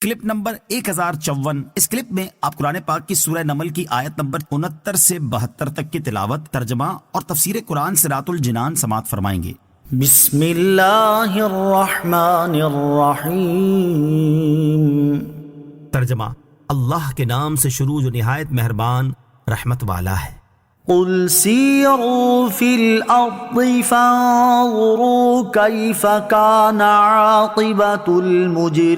Clip number 1054۔ اس clip میں آپ قرآن پاک کی سورہ نمل کی آیت نمبر 69 سے 72 تک کی تلاوت، ترجمہ اور تفسیر قرآن صراط الجنان سماعت فرمائیں گے۔ بسم اللہ الرحمن الرحیم۔ ترجمہ: اللہ کے نام سے شروع جو نہایت مہربان رحمت والا ہے۔ قل سیروا فی الارض فانظروا کیف کان عاقبۃ المجرمین۔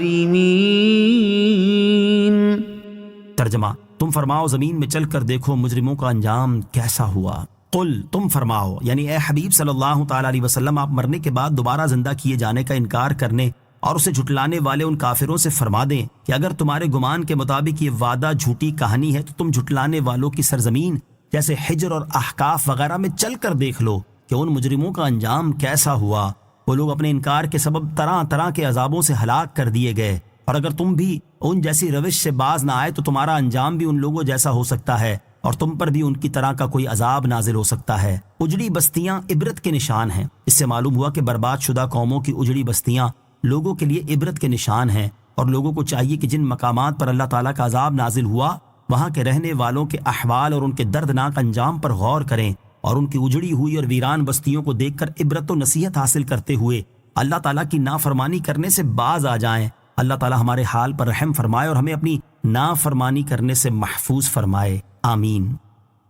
ترجمہ: تم فرماؤ زمین میں چل کر دیکھو مجرموں کا انجام کیسا ہوا۔ قل، تم فرماؤ، یعنی اے حبیب صلی اللہ تعالی علیہ وسلم، آپ مرنے کے بعد دوبارہ زندہ کیے جانے کا انکار کرنے اور اسے جھٹلانے والے ان کافروں سے فرما دیں کہ اگر تمہارے گمان کے مطابق یہ وعدہ جھوٹی کہانی ہے تو تم جھٹلانے والوں کی سرزمین جیسے حجر اور احقاف وغیرہ میں چل کر دیکھ لو کہ ان مجرموں کا انجام کیسا ہوا۔ وہ لوگ اپنے انکار کے سبب طرح طرح کے عذابوں سے ہلاک کر دیے گئے، اور اگر تم بھی ان جیسی روش سے باز نہ آئے تو تمہارا انجام بھی ان لوگوں جیسا ہو سکتا ہے، اور تم پر بھی ان کی طرح کا کوئی عذاب نازل ہو سکتا ہے۔ اجڑی بستیاں عبرت کے نشان ہیں۔ اس سے معلوم ہوا کہ برباد شدہ قوموں کی اجڑی بستیاں لوگوں کے لیے عبرت کے نشان ہیں، اور لوگوں کو چاہیے کہ جن مقامات پر اللہ تعالیٰ کا عذاب نازل ہوا وہاں کے رہنے والوں کے احوال اور ان کے دردناک انجام پر غور کریں، اور ان کی اجڑی ہوئی اور ویران بستیوں کو دیکھ کر عبرت و نصیحت حاصل کرتے ہوئے اللہ تعالیٰ کی نافرمانی کرنے سے باز آ جائیں۔ اللہ تعالیٰ ہمارے حال پر رحم فرمائے اور ہمیں اپنی نافرمانی کرنے سے محفوظ فرمائے، آمین۔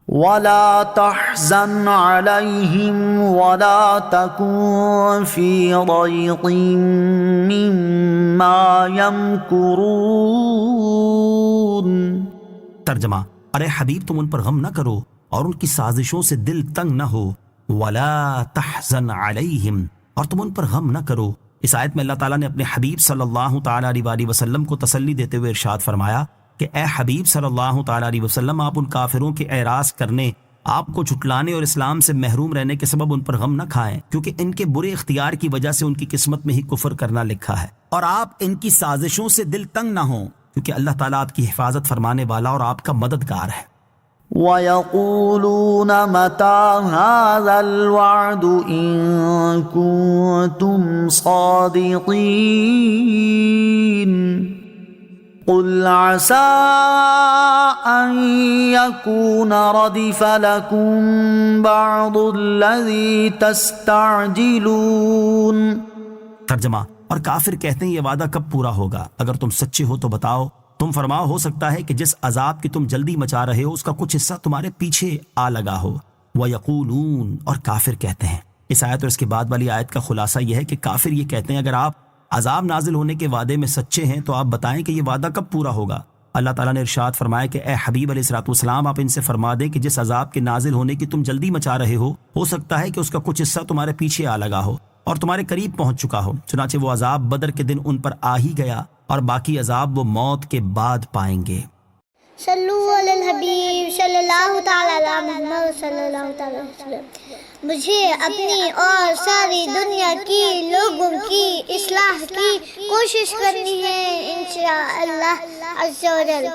وَلَا تَحْزَنْ عَلَيْهِمْ وَلَا تَكُنْ فِي ضَيْقٍ مِّمَّا يَمْكُرُونَ۔ ترجمہ: ارے حبیب، تم ان پر غم نہ کرو اور ان کی سازشوں سے دل تنگ نہ ہو۔ وَلَا تَحْزَنْ عَلَيْهِمْ، اور تم ان پر غم نہ کرو۔ اس آیت میں اللہ تعالیٰ نے اپنے حبیب صلی اللہ تعالیٰ علیہ وسلم کو تسلی دیتے ہوئے ارشاد فرمایا کہ اے حبیب صلی اللہ تعالیٰ علیہ وسلم، آپ ان کافروں کے اعراض کرنے، آپ کو جھٹلانے اور اسلام سے محروم رہنے کے سبب ان پر غم نہ کھائیں، کیونکہ ان کے برے اختیار کی وجہ سے ان کی قسمت میں ہی کفر کرنا لکھا ہے، اور آپ ان کی سازشوں سے دل تنگ نہ ہوں، کیونکہ اللہ تعالیٰ آپ کی حفاظت فرمانے والا اور آپ کا مددگار ہے۔ وَيَقُولُونَ مَتَى هَذَا الْوَعْدُ إِن كُنتُمْ صَادِقِينَ قُلْ عَسَىٰ أَن يَكُونَ رَدِفَ لَكُمْ بَعْضُ الَّذِي تَسْتَعْجِلُونَ۔ ترجمہ: اور کافر کہتے ہیں یہ وعدہ کب پورا ہوگا؟ اگر تم سچے ہو تو بتاؤ۔ تم فرماؤ، ہو سکتا ہے کہ جس عذاب کی تم جلدی مچا رہے ہو اس کا کچھ حصہ تمہارے پیچھے آ لگا ہو۔ وَيَقُولُونَ، اور کافر کہتے ہیں۔ اس آیت اور اس کے بعد والی آیت کا خلاصہ یہ ہے کہ کافر یہ کہتے ہیں اگر آپ عذاب نازل ہونے کے وعدے میں سچے ہیں تو آپ بتائیں کہ یہ وعدہ کب پورا ہوگا۔ اللہ تعالیٰ نے ارشاد فرمایا کہ اے حبیب علیہ الصلوۃ والسلام، آپ ان سے فرما دیں کہ جس عذاب کے نازل ہونے کی تم جلدی مچا رہے ہو سکتا ہے کہ اس کا کچھ حصہ تمہارے پیچھے آ لگا ہو اور تمہارے قریب پہنچ چکا ہو، چنانچہ وہ عذاب بدر کے دن ان پر آ ہی گیا، اور باقی عذاب وہ موت کے بعد پائیں گے۔ صلو علی الحبیب صلی اللہ تعالی علی محمد صلی اللہ تعالی وسلم۔ مجھے اپنی اور ساری دنیا کی لوگوں کی اصلاح کی کوشش کرنی ہے، انشاءاللہ عز و جل۔